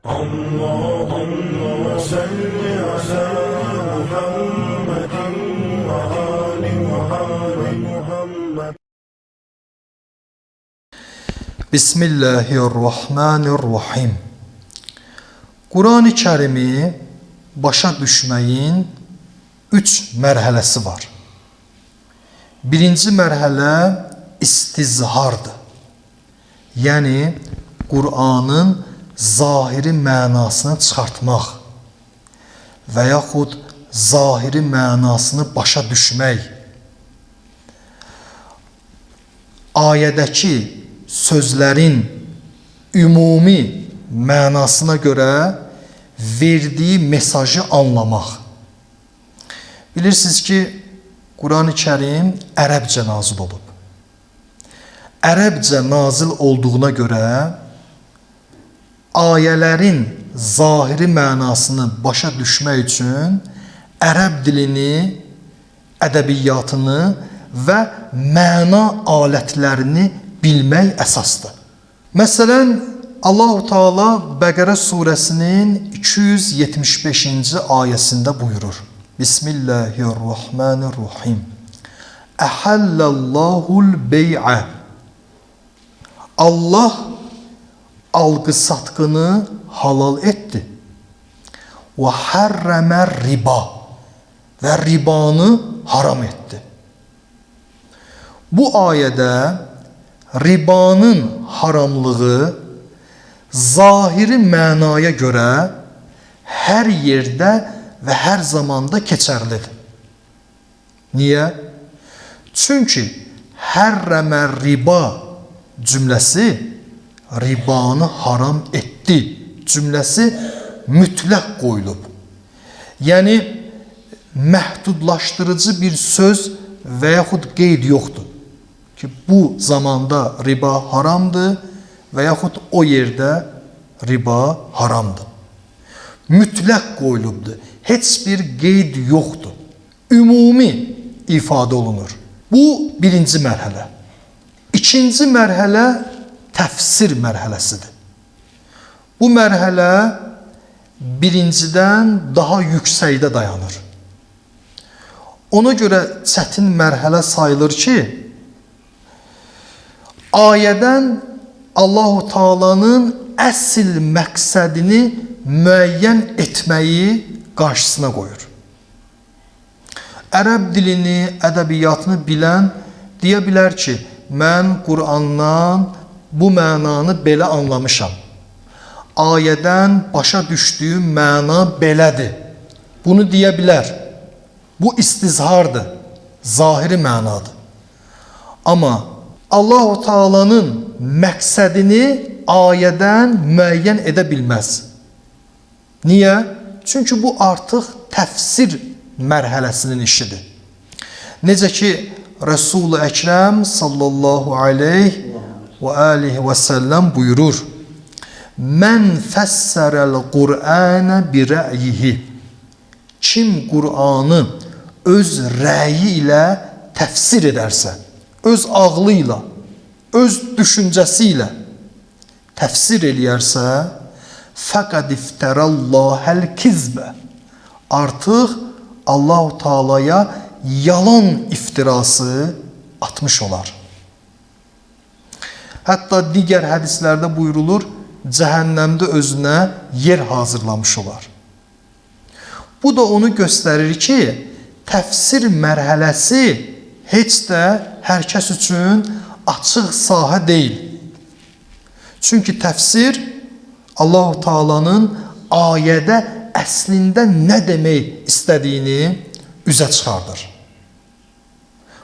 اللهم صل على محمد وآل محمد. Bismillahirrahmanirrahim. Quran-ı Kərimi başa düşməyin 3 mərhələsi var. Birinci mərhələ istizhardır. Yəni, Qur'anın zahiri mənasını çıxartmaq və yaxud zahiri mənasını başa düşmək. Ayədəki sözlərin ümumi mənasına görə verdiyi mesajı anlamaq. Bilirsiniz ki, Quran-ı Kərim ərəbcə nazil olub. Ərəbcə nazil olduğuna görə ayələrin zahiri mənasını başa düşmək üçün ərəb dilini, ədəbiyyatını və məna alətlərini bilmək əsasdır. Məsələn, Allah-u Teala Bəqərə surəsinin 275-ci ayəsində buyurur. Bismillahirrahmanirrahim. Əhəllallahul bey'ə. Allah alqı-satqını halal etdi. Və hərrəmər riba. Və ribanı haram etdi. Bu ayədə ribanın haramlığı zahiri mənaya görə hər yerdə və hər zamanda keçərlidir. Niyə? Çünki hərrəmər riba cümləsi ribanı haram etdi cümləsi mütləq qoyulub. Yəni, məhdudlaşdırıcı bir söz və yaxud qeyd yoxdur ki, bu zamanda riba haramdır və yaxud o yerdə riba haramdır. Mütləq qoyulubdur. Heç bir qeyd yoxdur. Ümumi ifadə olunur. Bu birinci mərhələ. İkinci mərhələ təfsir mərhələsidir. Bu mərhələ birincidən daha yüksəkdə dayanır. Ona görə çətin mərhələ sayılır ki, ayədən Allah-u Teala'nın əsl məqsədini müəyyən etməyi qarşısına qoyur. Ərəb dilini, ədəbiyyatını bilən deyə bilər ki, mən Qur'andan bu mənanı belə anlamışam. Ayədən başa düşdüyüm məna belədir. Bunu deyə bilər. Bu istizhardır, zahiri mənadır. Amma Allah-u Teala'nın məqsədini ayədən müəyyən edə bilməz. Niyə? Çünki bu artıq təfsir mərhələsinin işidir. Necə ki, Resul-i Əkrəm sallallahu aleyhi və alihi və səlləm buyurur. Mən fəssərəl Qur'anə bi rəyihi. Kim Qur'anı öz rəyi ilə təfsir edərsə, öz ağlı ilə, öz düşüncəsi ilə təfsir eləyərsə, fəqəd iftərəllahəl kizbə. Artıq Allah-u Teala'ya yalan iftirası atmış olar. Hətta digər hədislərdə buyurulur, cəhənnəmdə özünə yer hazırlamış olar. Bu da onu göstərir ki, təfsir mərhələsi heç də hər kəs üçün açıq sahə deyil. Çünki təfsir Allah-u Teala'nın ayədə əslində nə demək istədiyini üzə çıxardır.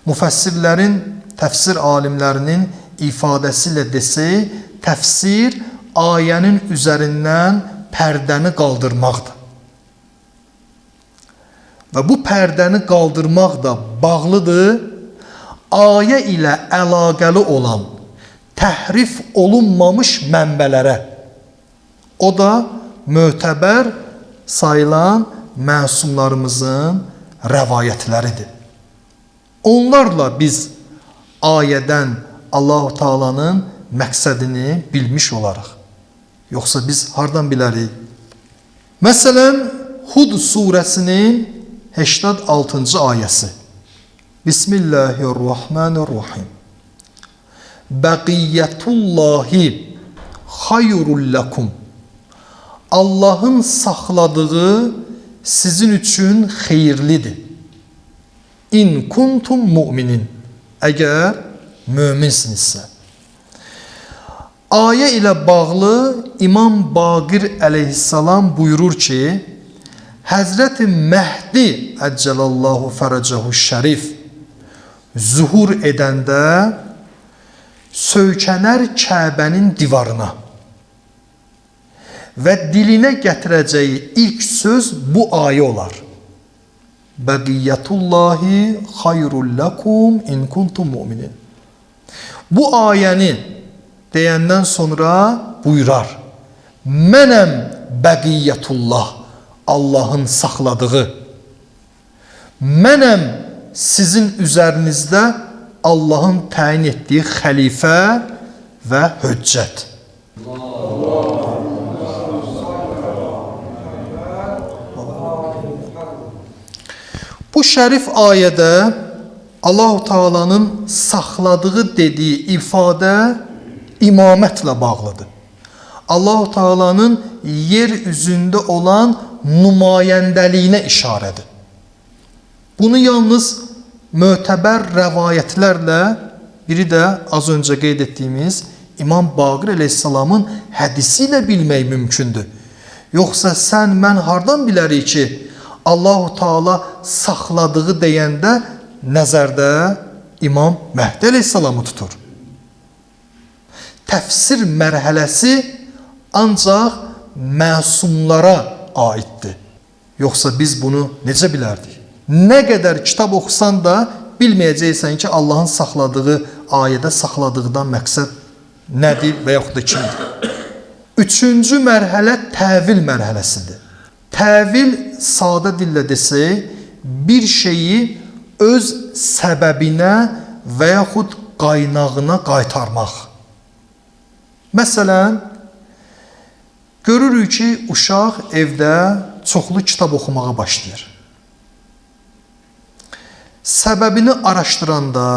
Müfəssirlərin, təfsir alimlərinin ifadəsi ilə desək, təfsir ayənin üzərindən pərdəni qaldırmaqdır. Və bu pərdəni qaldırmaq da bağlıdır ayə ilə əlaqəli olan təhrif olunmamış mənbələrə. O da mötəbər sayılan məsumlarımızın rəvayətləridir. Onlarla biz ayədən Allah-u Teala'nın məqsədini bilmiş olarıq. Yoxsa biz hardan bilərik? Məsələn, Hud surəsinin 86-cı ayəsi. Bismillahirrahmanirrahim. Bəqiyyətullahi xayrul lakum. Allahın saxladığı sizin üçün xeyirlidir. İn kuntum mu'minin. Əgər möminsinizsə. Ayə ilə bağlı İmam Baqir əleyhissalam buyurur ki, Həzrəti Məhdi əcəlallahu fərəcəhu şərif zuhur edəndə söykənər Kəbənin divarına və dilinə gətirəcəyi ilk söz bu ayə olar. Bəqiyyətullahi xayrul lakum in kuntum mu'minin. Bu ayəni deyəndən sonra buyurar. Mənəm bəqiyyətullah, Allahın saxladığı. Mənəm sizin üzərinizdə Allahın təyin etdiyi xəlifə və höccət. Bu şərif ayədə Allah-u Teala'nın saxladığı dediyi ifadə imamətlə bağlıdır. Allah-u Teala'nın yer üzündə olan nümayəndəliyinə işarədir. Bunu yalnız mötəbər rəvayətlərlə, biri də az öncə qeyd etdiyimiz İmam Baqir əleyhissalamın hədisi ilə bilmək mümkündür. Yoxsa sən, mən hardan bilərik ki, Allah-u Teala saxladığı deyəndə nəzərdə İmam Məhdi əleyhissalamı tutur. Təfsir mərhələsi ancaq məsumlara aiddir. Yoxsa biz bunu necə bilərdik? Nə qədər kitab oxusan da bilməyəcəksən ki, Allahın saxladığı ayədə saxladığından məqsəd nədir və yaxud da kimdir? Üçüncü mərhələ təvil mərhələsidir. Təvil, sadə dillə desək, bir şeyi öz səbəbinə və yaxud qaynağına qaytarmaq. Məsələn, görürük ki, uşaq evdə çoxlu kitab oxumağa başlayır. Səbəbini araşdıranda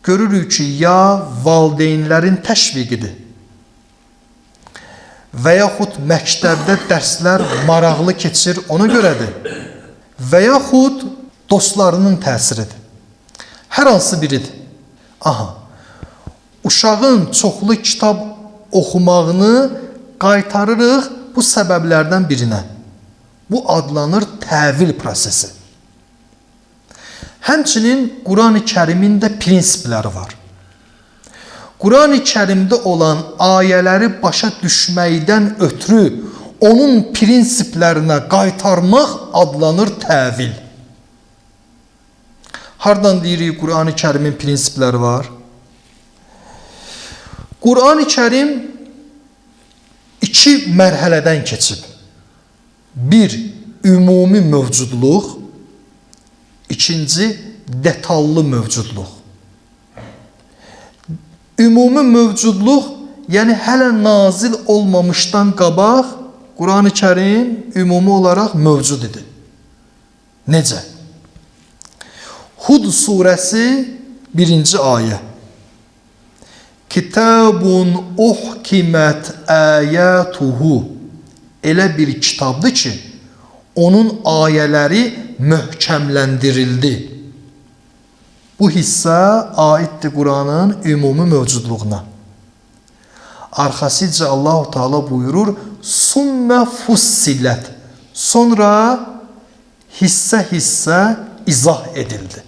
görürük ki, ya valideynlərin təşviqidir və yaxud məktəbdə dərslər maraqlı keçir, ona görədir və yaxud dostlarının təsiridir. Hər hansı biridir. Aha, uşağın çoxlu kitab oxumağını qaytarırıq bu səbəblərdən birinə. Bu adlanır təvil prosesi. Həmçinin Quran-ı Kərimin də prinsipləri var. Quran-ı Kərimdə olan ayələri başa düşməkdən ötürü onun prinsiplərinə qaytarmaq adlanır təvil. Hardan deyirik Quran-ı Kərimin prinsipləri var? Quran-ı Kərim iki mərhələdən keçib. Bir, ümumi mövcudluq. İkinci, detallı mövcudluq. Ümumi mövcudluq, yəni hələ nazil olmamışdan qabaq Quran-ı Kərim ümumi olaraq mövcud idi. Necə? Hud surəsi 1-ci ayə. Kitabun uhkimət əyətuhu. Elə bir kitabdır ki, onun ayələri möhkəmləndirildi. Bu hissə aiddir Quranın ümumi mövcudluğuna. Arxasıca Allah-u Teala buyurur, Sümmə fussilət. Sonra hissə-hissə izah edildi.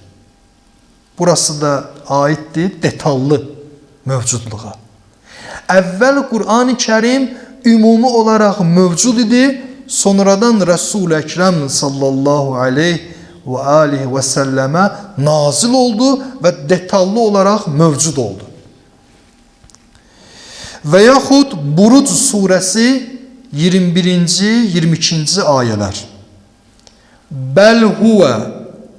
Burası da aiddir detallı mövcudluğa. Əvvəl Quran-ı Kərim ümumi olaraq mövcud idi, sonradan Resul-i Ekrem sallallahu aleyhi və alihi və səlləmə nazil oldu və detallı olaraq mövcud oldu. Və yaxud Buruc surəsi 21-ci, 22-ci ayələr. Bəl huvə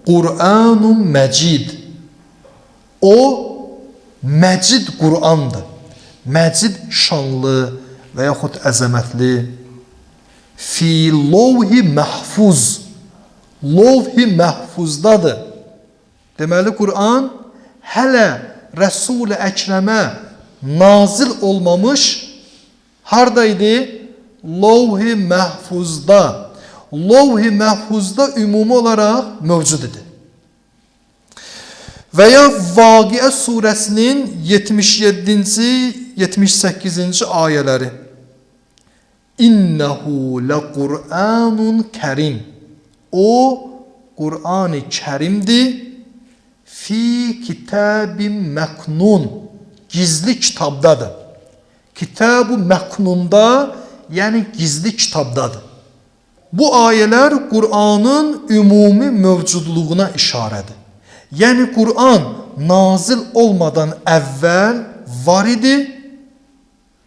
Qur'anun məcid. O, məcid Qur'andır. Məcid şanlı, və yaxud əzəmətli. Fi lovhi məhfuz. Lovhi məhfuzdadır. Deməli, Qur'an hələ Rəsul-i Əkrəmə nazil olmamış, haradaydı? Lovhi məhfuzda. Lovhi məhfuzda ümumi olaraq mövcud idi. Və ya Vaqiə surəsinin 77-ci, 78-ci ayələri. İnnehu lequr'anun kerim. O Qur'an-ı Kərimdir. Fi kitabin məknun. Gizli kitabdadır. Kitab-ı məknunda, yəni gizli kitabdadır. Bu ayələr Qur'anın ümumi mövcudluğuna işarədir. Yəni Qur'an nazil olmadan əvvəl var idi,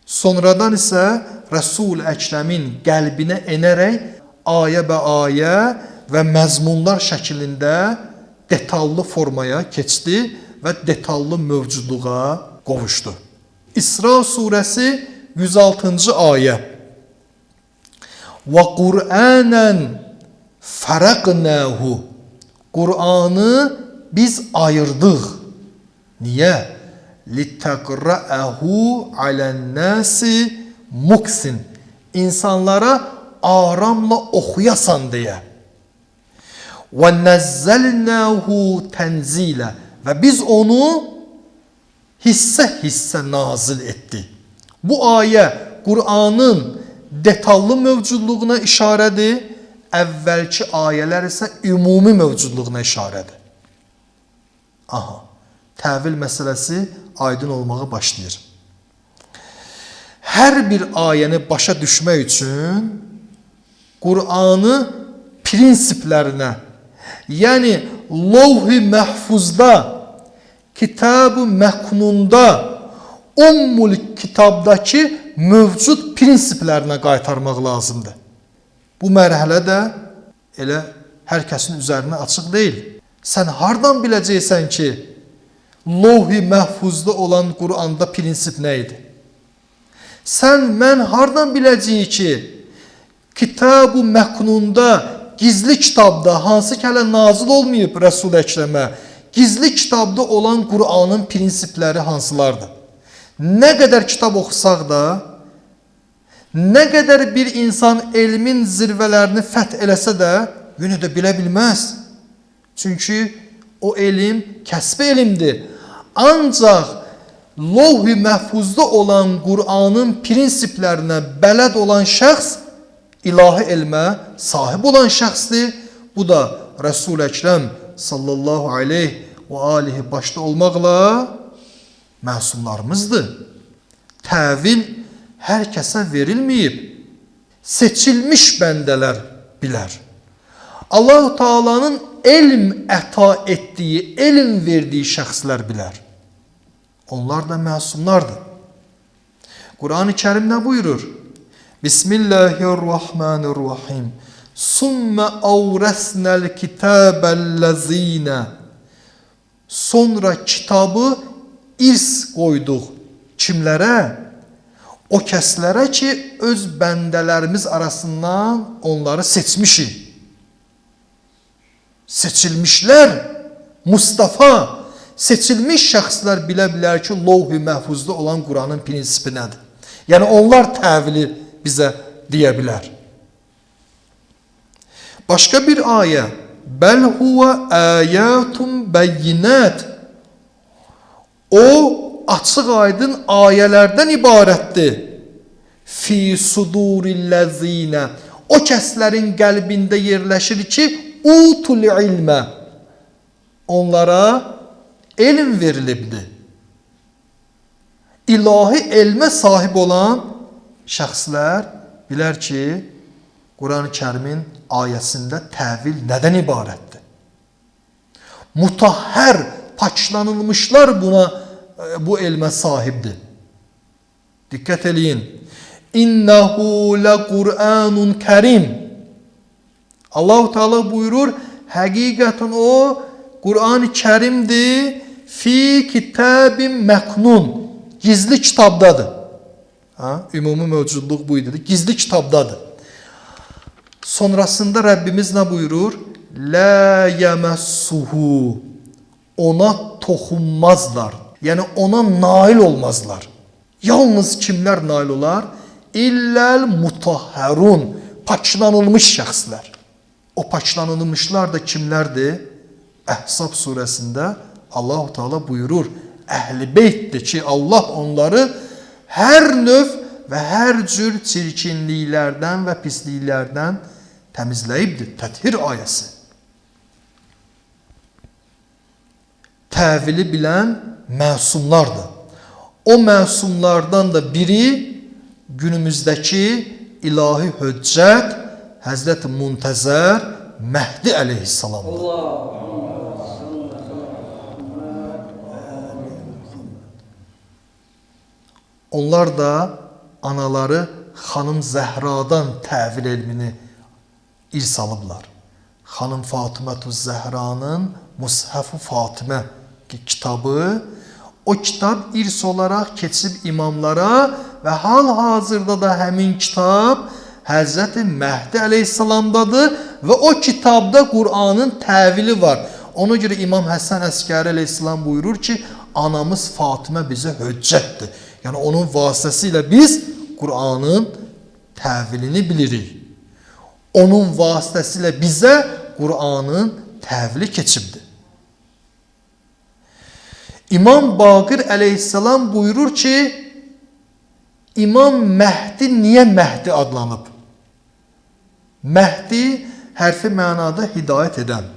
sonradan isə Rəsul-i Əkrəmin qəlbinə enərək ayə bə ayə və məzmunlar şəklində detallı formaya keçdi və detallı mövcudluğa qovuşdu. İsra surəsi 106-cı ayə. Və Qur'anən fərəqnəhu. Qur'anı biz ayırdıq. Niyə? Litəqrəəhu alən-nəsi muksin. İnsanlara aramla oxuyasan deyə. Və nəzzəlnəhu tənzilə. Və biz onu hissə-hissə nazil etdik. Bu ayə Qur'anın detallı mövcudluğuna işarədir. Əvvəlki ayələr isə ümumi mövcudluğuna işarədir. Aha, təvil məsələsi aydın olmağa başlayır. Hər bir ayəni başa düşmək üçün Qur'anı prinsiplərinə, yəni Lovh-i Məhfuzda, Kitab-ı Məknunda, Ummul Kitabdakı mövcud prinsiplərinə qaytarmaq lazımdır. Bu mərhələ də elə hər kəsin üzərinə açıq deyil. Sən hardan biləcəksən ki, Lovh-i Məhfuzda olan Qur'anda prinsip nə idi? Sən, mən hardan biləcəyik ki, Kitab-ı Məknunda, gizli kitabda, hansı ki hələ nazil olmayıb Rəsul-i Əkrəmə, gizli kitabda olan Qur'anın prinsipləri hansılardır? Nə qədər kitab oxusaq da, nə qədər bir insan elmin zirvələrini fəth eləsə də, yenə də bilə bilməz. Çünki o elm kəsbi elmdir. Ancaq Lovh-i Məhfuzda olan Qur'anın prinsiplərinə bələd olan şəxs ilahi elmə sahib olan şəxsdir. Bu da Rəsul-i Əkrəm sallallahu aleyhi və alihi başda olmaqla məsumlarımızdır. Təvil hər kəsə verilməyib. Seçilmiş bəndələr bilər. Allah-u Teala'nın elm əta etdiyi, elm verdiyi şəxslər bilər. Onlar da məsumlardır. Qur'an-ı Kərim nə buyurur? Bismillahirrahmanirrahim. Sümmə əvrəsnəl kitəbəl-ləzinə. Sonra kitabı irs qoyduq. Kimlərə? O kəslərə ki, öz bəndələrimiz arasından onları seçmişik. Seçilmişlər, Mustafa, seçilmiş şəxslər bilə bilər ki, Lovh-i Məhfuzda olan Qur'anın prinsipi nədir? Yəni, onlar təvili bizə deyə bilər. Başqa bir ayə. Bəl huvə əyətun bəyyinət. O, açıq aydın ayələrdən ibarətdir. Fi sudurillezine. O kəslərin qəlbində yerləşir ki, utul ilmə. Onlara elm verilibdir. İlahi elmə sahib olan şəxslər bilər ki, Qur'an-ı Kərimin ayəsində təvil nədən ibarətdir? Mutahhər, paklanılmışlar bu elmə sahibdir. Diqqət eləyin. İnnehu lequr'anun kerim. Allah-u Teala buyurur, həqiqətən o Qur'an-ı Kərimdir. Fi kitabin məknun. Gizli kitabdadır. Ümumi mövcudluq bu idi. Gizli kitabdadır. Sonrasında Rəbbimiz nə buyurur? La yəməssuhu. Ona toxunmazlar. Yəni ona nail olmazlar. Yalnız kimlər nail olar? İlləl mutahharun. Paklanılmış şəxslər. O paklanılmışlar da kimlərdir? Əhzab surəsində Allah-u Teala buyurur. Əhl-i beytdir ki, Allah onları hər növ və hər cür çirkinliklərdən və pisliklərdən təmizləyibdir. Təthir ayəsi. Təvili bilən məsumlardır. O məsumlardan da biri günümüzdəki ilahi höccət Həzrəti Muntəzər Məhdi əleyhissalamdır. Onlar da anaları xanım Zəhradan təvil elmini irs alıblar. Xanım Fatımətu Zəhranın Mushaf-ı Fatimə kitabı, o kitab irs olaraq keçib imamlara və hal-hazırda da həmin kitab Həzrəti Məhdi əleyhissalamdadır və o kitabda Qur'anın təvili var. Ona görə İmam Həsən Əskəri əleyhissalam buyurur ki, anamız Fatimə bizə höccətdir. Yəni onun vasitəsilə biz Qur'anın təvilini bilirik. Onun vasitəsilə bizə Qur'anın təvili keçibdir. İmam Baqir əleyhissalam buyurur ki, İmam Məhdi niyə Məhdi adlanıb? Məhdi hərfi mənada hidayət edən.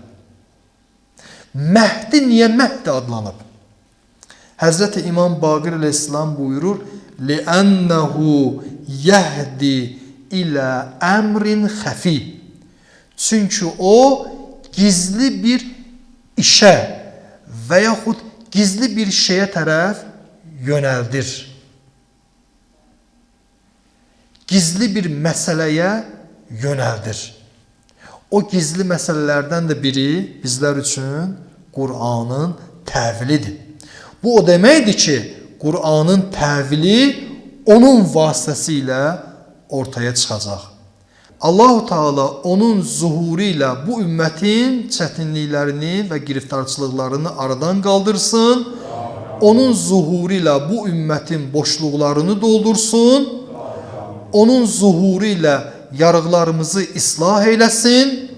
Məhdi niyə Məhdi adlanıb? Həzrəti İmam Baqir əleyhissalam buyurur, لِأَنَّهُ يَهْدِ ilə əmrin xəfi. Çünki o gizli bir işə və yaxud gizli bir şeyə tərəf yönəldir. Gizli bir məsələyə yönəldir. O gizli məsələlərdən də biri bizlər üçün Qur'anın təvilidir. Bu o deməkdir ki, Qur'anın təvili onun vasitəsilə ortaya çıxacaq. Allah-u Teala onun zuhuru ilə bu ümmətin çətinliklərini və giriftarçılıqlarını aradan qaldırsın. Onun zuhuru ilə bu ümmətin boşluqlarını doldursun. Onun zuhuru ilə yarıqlarımızı islah eyləsin.